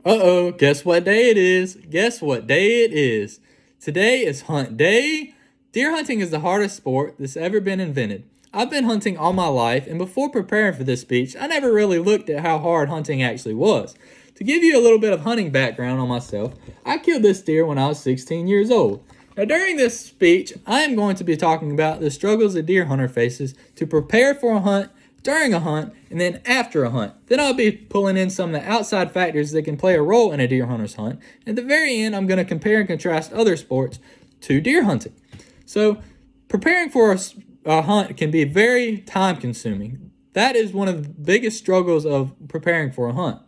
Uh-oh, guess what day it is? Guess what day it is? Today is hunt day. Deer hunting is the hardest sport that's ever been invented. I've been hunting all my life, and before preparing for this speech, I never really looked at how hard hunting actually was. To give you a little bit of hunting background on myself, I killed this deer when I was 16 years old. Now, during this speech, I am going to be talking about the struggles a deer hunter faces to prepare for a hunt, during a hunt, and then after a hunt. Then I'll be pulling in some of the outside factors that can play a role in a deer hunter's hunt. At the very end, I'm going to compare and contrast other sports to deer hunting. So, preparing for a hunt can be very time consuming. That is one of the biggest struggles of preparing for a hunt.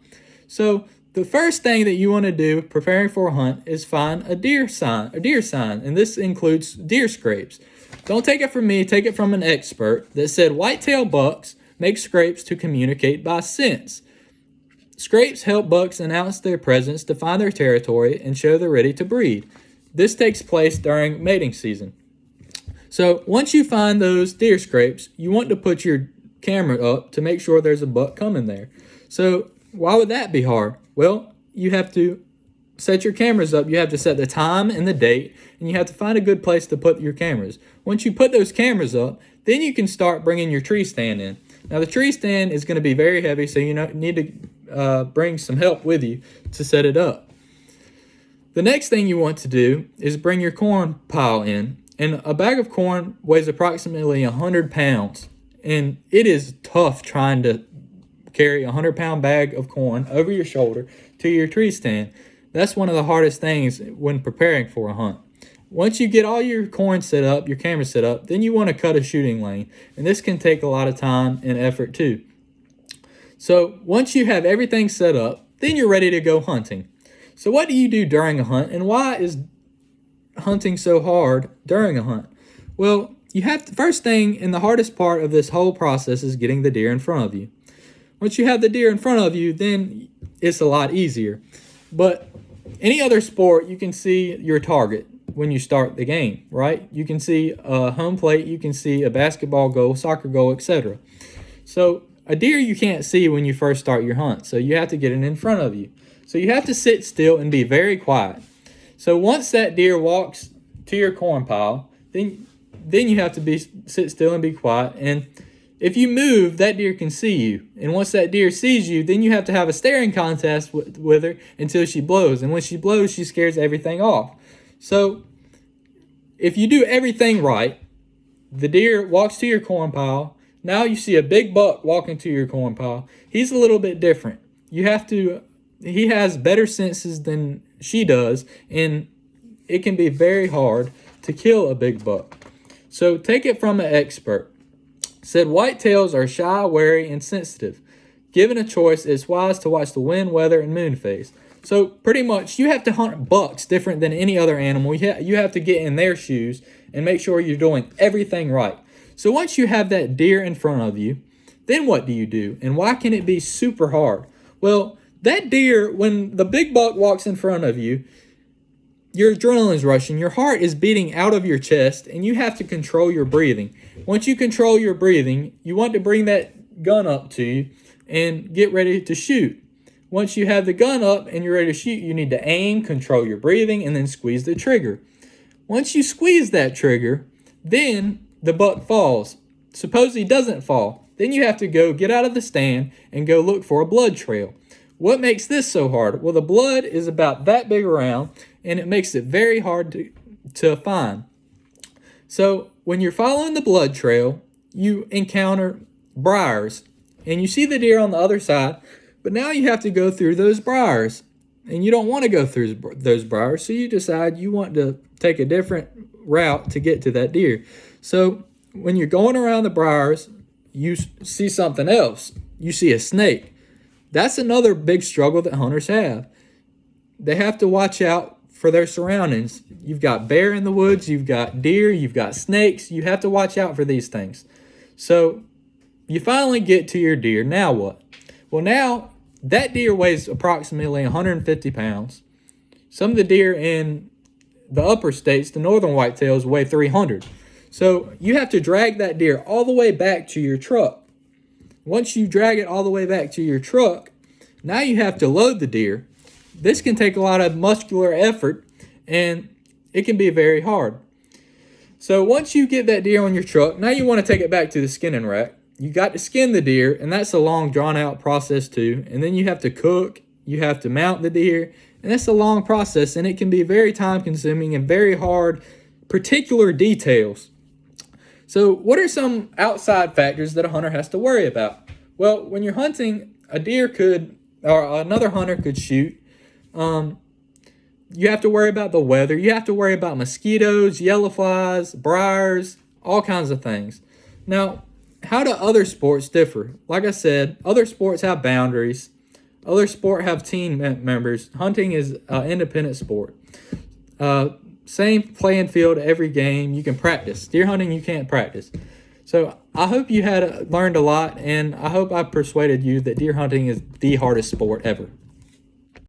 So, the first thing that you want to do preparing for a hunt is find a deer sign, and this includes deer scrapes. Don't take it from me, take it from an expert that said whitetail bucks make scrapes to communicate by scents. Scrapes help bucks announce their presence, define their territory, and show they're ready to breed. This takes place during mating season. So once you find those deer scrapes, you want to put your camera up to make sure there's a buck coming there. So why would that be hard? Well, you have to set your cameras up. You have to set the time and the date, and you have to find a good place to put your cameras. Once you put those cameras up, then you can start bringing your tree stand in. Now, the tree stand is going to be very heavy, so you need to bring some help with you to set it up. The next thing you want to do is bring your corn pile in. And a bag of corn weighs approximately 100 pounds. And it is tough trying to carry a 100-pound bag of corn over your shoulder to your tree stand. That's one of the hardest things when preparing for a hunt. Once you get all your corn set up, your camera set up, then you want to cut a shooting lane. And this can take a lot of time and effort too. So once you have everything set up, then you're ready to go hunting. So what do you do during a hunt, and why is hunting so hard during a hunt? Well, you have to, first thing and the hardest part of this whole process is getting the deer in front of you. Once you have the deer in front of you, then it's a lot easier. But any other sport, you can see your target when you start the game, right? You can see a home plate, you can see a basketball goal, soccer goal, etc. So a deer you can't see when you first start your hunt, so you have to get it in front of you. So you have to sit still and be very quiet. So once that deer walks to your corn pile, then you have to sit still and be quiet. And if you move, that deer can see you. And once that deer sees you, then you have to have a staring contest with her until she blows. And when she blows, she scares everything off. So if you do everything right, the deer walks to your corn pile. Now you see a big buck walking to your corn pile. He's a little bit different. He has better senses than she does, and it can be very hard to kill a big buck. So take it from an expert. Said whitetails are shy, wary, and sensitive. Given a choice, it's wise to watch the wind, weather, and moon phase. So pretty much you have to hunt bucks different than any other animal. You have to get in their shoes and make sure you're doing everything right. So once you have that deer in front of you, then what do you do? And why can it be super hard? Well, that deer, when the big buck walks in front of you, your adrenaline is rushing, your heart is beating out of your chest, and you have to control your breathing. Once you control your breathing, you want to bring that gun up to you and get ready to shoot. Once you have the gun up and you're ready to shoot, you need to aim, control your breathing, and then squeeze the trigger. Once you squeeze that trigger, then the buck falls. Suppose he doesn't fall. Then you have to go get out of the stand and go look for a blood trail. What makes this so hard? Well, the blood is about that big around, and it makes it very hard to find. So when you're following the blood trail, you encounter briars, and you see the deer on the other side, but now you have to go through those briars, and you don't want to go through those briars, so you decide you want to take a different route to get to that deer. So when you're going around the briars, you see something else. You see a snake. That's another big struggle that hunters have. They have to watch out for their surroundings. You've got bear in the woods, you've got deer, you've got snakes. You have to watch out for these things. So you finally get to your deer. Now what? Well, now that deer weighs approximately 150 pounds. Some of the deer in the upper states, the northern whitetails, weigh 300. So you have to drag that deer all the way back to your truck. Once you drag it all the way back to your truck, now you have to load the deer. this can take a lot of muscular effort, and it can be very hard. So once you get that deer on your truck, now you want to take it back to the skinning rack. You got to skin the deer, and that's a long, drawn-out process too. And then you have to cook, you have to mount the deer, and that's a long process, and it can be very time-consuming and very hard, particular details. So what are some outside factors that a hunter has to worry about? Well, when you're hunting, a deer could, or another hunter could shoot. You have to worry about the weather. You have to worry about mosquitoes, yellow flies, briars, all kinds of things. Now, how do other sports differ? Like I said, other sports have boundaries. Other sports have team members. Hunting is an independent sport. Same playing field every game. You can practice. Deer hunting, you can't practice. So I hope you had learned a lot, and I hope I persuaded you that deer hunting is the hardest sport ever.